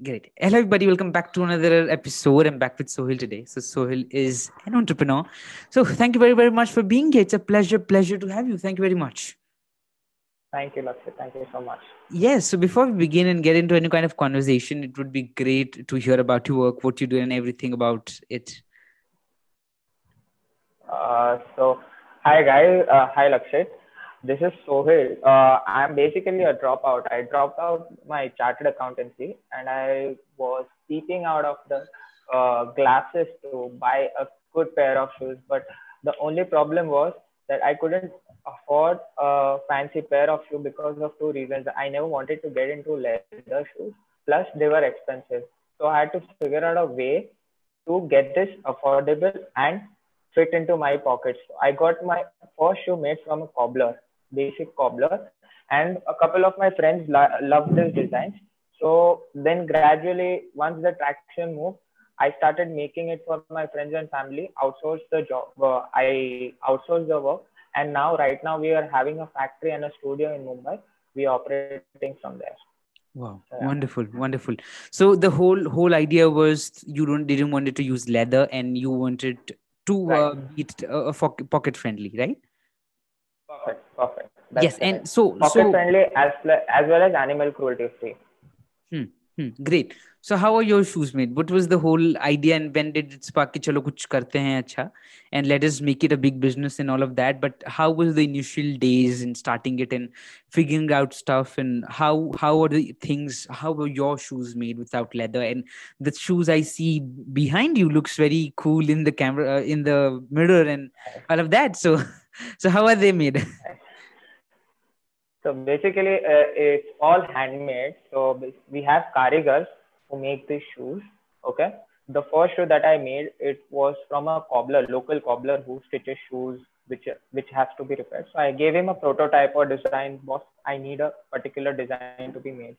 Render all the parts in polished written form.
Great. Hello, everybody. Welcome back to another episode. I'm back with Sohil today. So, Sohil is an entrepreneur. So, thank you very, very much for being here. It's a pleasure to have you. Thank you very much. Thank you, Lakshya. Thank you so much. Yes. So, before we begin and get into any kind of conversation, it would be great to hear about your work, what you do, and everything about it. So, hi guys. Hi Lakshit. This is Sohil. I'm basically a dropout. I dropped out my chartered accountancy and I was peeping out of the glasses to buy a good pair of shoes. But the only problem was that I couldn't afford a fancy pair of shoes because of two reasons. I never wanted to get into leather shoes. Plus, they were expensive. So I had to figure out a way to get this affordable and fit into my pockets. So I got my first shoe made from a cobbler, basic cobbler, and a couple of my friends loved this design. So then gradually, once the traction moved, I started making it for my friends and family, outsourced the job. I outsourced the work, and right now we are having a factory and a studio in Mumbai. We are operating from there. So Wow, yeah. wonderful, wonderful. So the whole idea was you don't didn't wanted to use leather and you wanted to Right. be it pocket friendly, right? Perfect. Perfect. That's Yes, correct. and so Pocket so friendly as well as animal cruelty free. Hmm. Great. So how are your shoes made? What was the whole idea and when did it spark कि चलो कुछ करते हैं अच्छा and let us make it a big business and all of that? But how was the initial days in starting it and figuring out stuff and how are the things? How were your shoes made without leather? And the shoes I see behind you looks very cool in the camera in the mirror and all of that. So so how are they made? So basically, it's all handmade. So we have karigars who make these shoes. Okay. The first shoe that I made, it was from a cobbler, local cobbler who stitches shoes, which has to be repaired. So I gave him a prototype or design. Boss, I need a particular design to be made.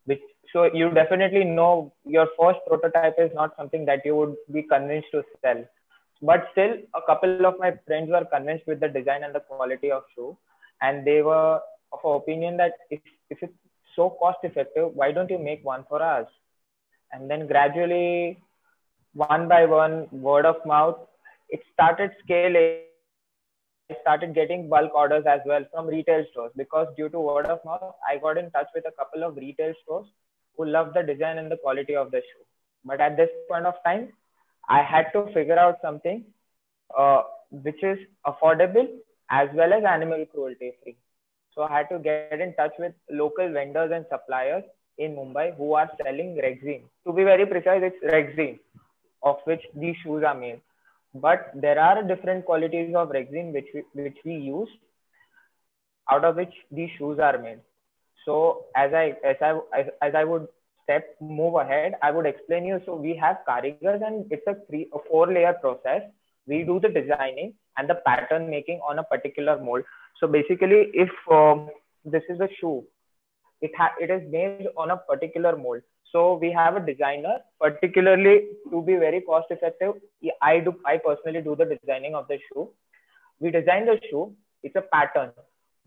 Which so you definitely know your first prototype is not something that you would be convinced to sell. But still, a couple of my friends were convinced with the design and the quality of shoe, and they were of opinion that if it's so cost effective, why don't you make one for us? And then gradually, one by one, word of mouth, it started scaling. I started getting bulk orders as well from retail stores because due to word of mouth, I got in touch with a couple of retail stores who loved the design and the quality of the shoe. But at this point of time, I had to figure out something which is affordable as well as animal cruelty free. So I had to get in touch with local vendors and suppliers in Mumbai who are selling Rexine. To be very precise, it's Rexine of which these shoes are made. But there are different qualities of Rexine which we use, out of which these shoes are made. So as I would step move ahead, I would explain you. So we have karigars and it's a 4 layer process. We do the designing and the pattern making on a particular mold. So basically, if this is a shoe, it is made on a particular mold. So we have a designer, particularly to be very cost effective. I personally do the designing of the shoe. We design the shoe. It's a pattern.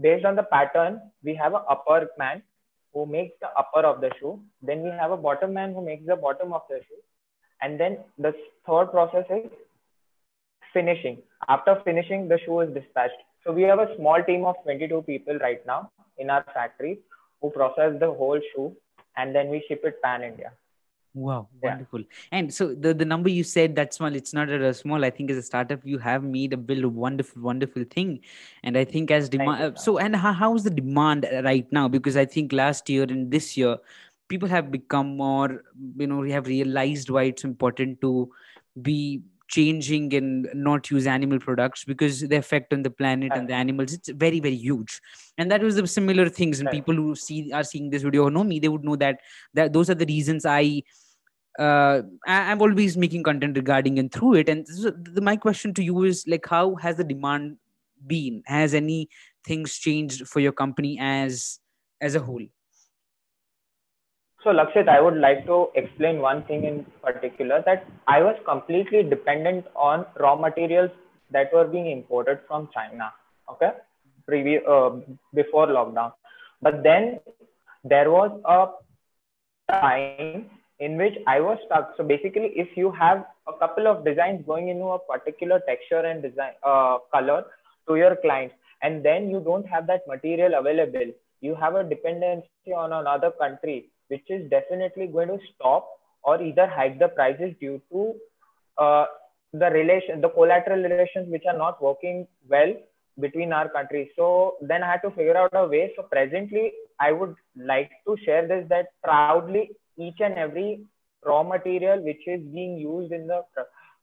Based on the pattern, we have a upper man who makes the upper of the shoe. Then we have a bottom man who makes the bottom of the shoe. And then the third process is finishing. After finishing, the shoe is dispatched. So we have a small team of 22 people right now in our factory who process the whole shoe and then we ship it pan India. Wow, Yeah. wonderful. And so the number you said that small, it's not a small. I think as a startup, you have made a build a wonderful thing. And I think as Thank you demand, so much. so and how's the demand right now? Because I think last year and this year, people have become more, we have realized why it's important to be changing and not use animal products because the effect on the planet and Right. the animals, it's very huge. And that was the similar things. And Right. people who are seeing this video or know me, they would know that those are the reasons I'm always making content regarding and through it. And so my question to you is like, how has the demand been? Has any things changed for your company as a whole? So, Lakshit, I would like to explain one thing in particular that I was completely dependent on raw materials that were being imported from China. Okay, before lockdown, but then there was a time in which I was stuck. So basically, if you have a couple of designs going into a particular texture and design color to your clients, and then you don't have that material available, you have a dependency on another country, which is definitely going to stop or either hike the prices due to uh, the collateral relations which are not working well between our countries. So then I had to figure out a way. So presently, I would like to share this, that proudly each and every raw material which is being used in the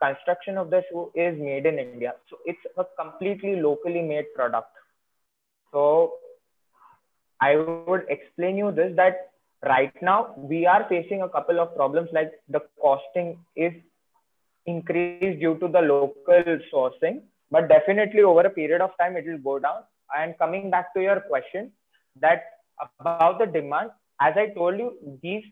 construction of the shoe is made in India. So it's a completely locally made product. So I would explain you this, that right now we are facing a couple of problems, like the costing is increased due to the local sourcing, but definitely over a period of time it will go down. And coming back to your question, that about the demand, as I told you, these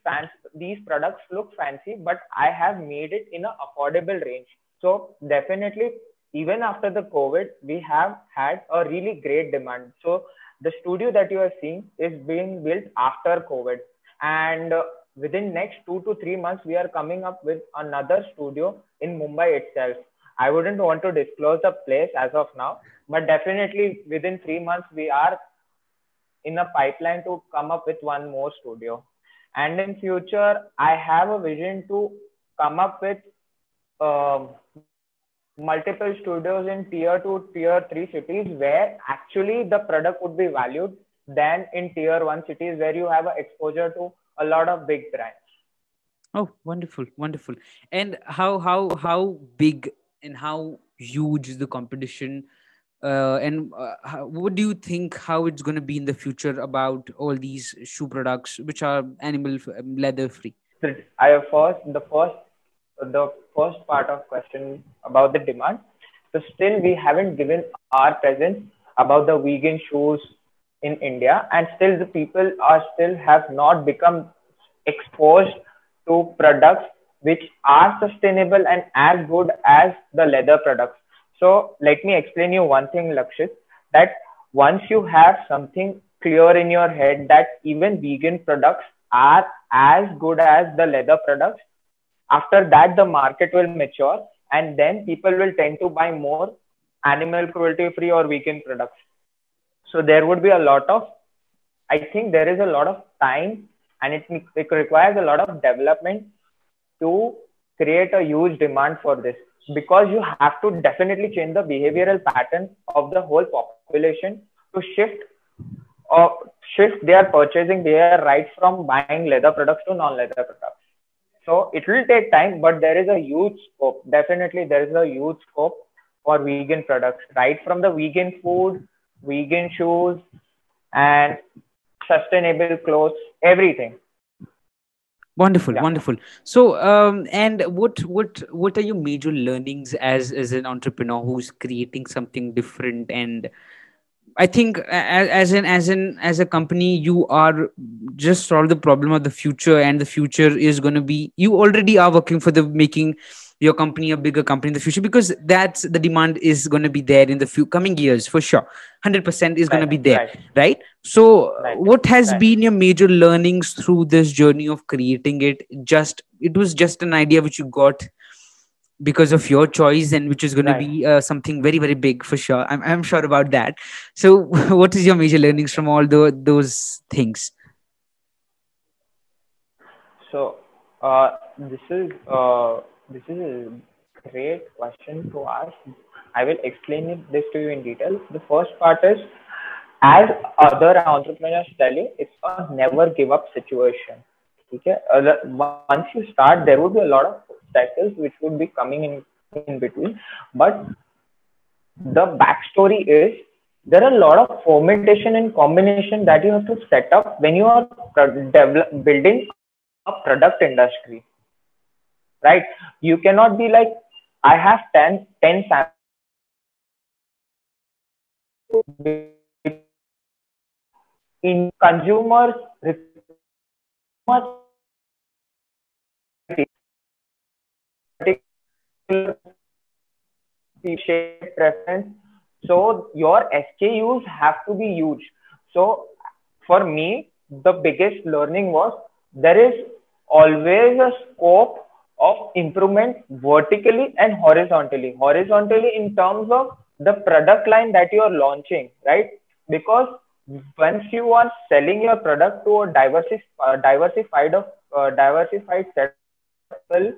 products look fancy, but I have made it in an affordable range. So definitely, even after the COVID, we have had a really great demand. So the studio that you are seeing is being built after COVID, and within next 2 to 3 months, we are coming up with another studio in Mumbai itself. I wouldn't want to disclose the place as of now, but definitely within 3 months, we are in a pipeline to come up with one more studio. And in future, I have a vision to come up with um multiple studios in tier 2, tier 3 cities, where actually the product would be valued than in tier 1 cities where you have a exposure to a lot of big brands. Oh, wonderful, wonderful. And how big and how huge is the competition? And what do you think how it's going to be in the future about all these shoe products which are leather free? So the first part of question about the demand. So still we haven't given our presence about the vegan shoes in India, and still the people are still have not become exposed to products which are sustainable and as good as the leather products. So let me explain you one thing, Lakshit, that once you have something clear in your head that even vegan products are as good as the leather products, after that the market will mature, and then people will tend to buy more animal cruelty free or vegan products. So there would be a lot of, I think there is a lot of time, and it requires a lot of development to create a huge demand for this, because you have to definitely change the behavioral pattern of the whole population to shift their purchasing behavior right from buying leather products to non-leather products. So it will take time, but there is a huge scope. Definitely, there is a huge scope for vegan products, right from the vegan food, vegan shoes, and sustainable clothes, everything. Wonderful, Yeah. wonderful. So, and what are your major learnings as an entrepreneur who's creating something different? And I think as a company, you are just solve the problem of the future, and the future is going to be, you already are working for the making your company a bigger company in the future, because that's the demand is going to be there in the few coming years for sure. 100% is going to Right, be there, right, right? So, right, what has right, been your major learnings through this journey of creating it? Just it was just an idea which you got because of your choice, and which is going to right. be something very very big for sure. I'm sure about that. So what is your major learnings from all those things? So this is a great question to ask. I will explain this to you in detail. The first part is, as other entrepreneurs tell you, it's a never give up situation. Okay? Once you start, there would be a lot of obstacles which would be coming in between. But the backstory is, there are a lot of fermentation and combination that you have to set up when you are building a product industry, right? You cannot be like, I have 10 in consumers particular shape preference. So your SKUs have to be huge. So for me, the biggest learning was, there is always a scope of improvement vertically and horizontally. Horizontally in terms of the product line that you are launching, right? Because once you are selling your product to a diversified set of people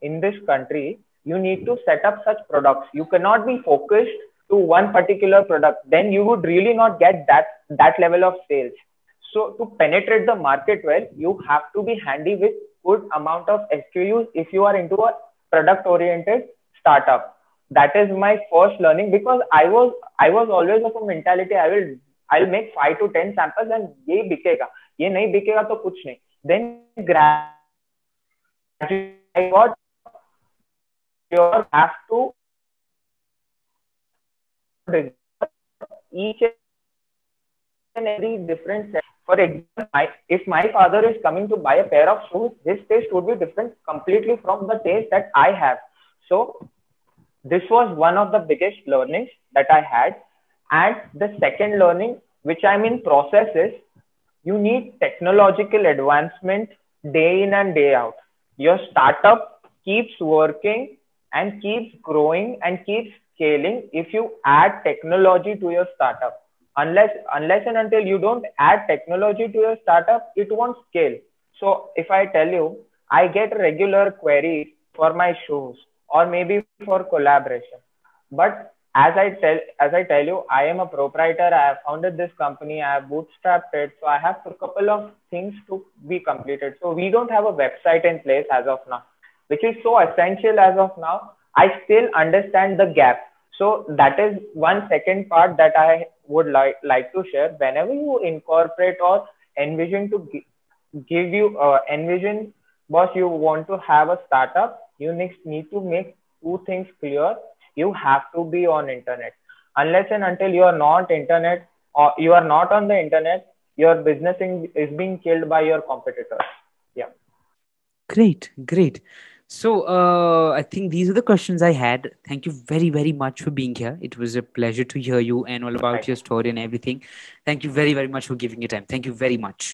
in this country, you need to set up such products. You cannot be focused to one particular product. Then you would really not get that level of sales. So to penetrate the market well, you have to be handy with good amount of SKUs if you are into a product oriented startup. That is my first learning, because I was always of a mentality, I'll make 5 to 10 samples and ये बिकेगा, ये नहीं बिकेगा तो कुछ नहीं. Then gradually I got you have to each and every different set. For example, if my father is coming to buy a pair of shoes, his taste would be different completely from the taste that I have. So this was one of the biggest learnings that I had. And the second learning, which I'm in process, is you need technological advancement day in and day out. Your startup keeps working and keeps growing and keeps scaling if you add technology to your startup. Unless and until you don't add technology to your startup, it won't scale. So if I tell you, I get regular queries for my shoes or maybe for collaboration. But as I tell you, I am a proprietor. I have founded this company. I have bootstrapped it. So I have a couple of things to be completed. So we don't have a website in place as of now, which is so essential as of now. I still understand the gap. So that is one second part that I would like to share. Whenever you incorporate or envision to give you envision, boss, you want to have a startup, you need to make two things clear. You have to be on internet. Unless and until you are not internet or you are not on the internet, your business is being killed by your competitors. Yeah. Great. So I think these are the questions I had. Thank you very, very much for being here. It was a pleasure to hear you and all about your story and everything. Thank you very, very much for giving your time. Thank you very much.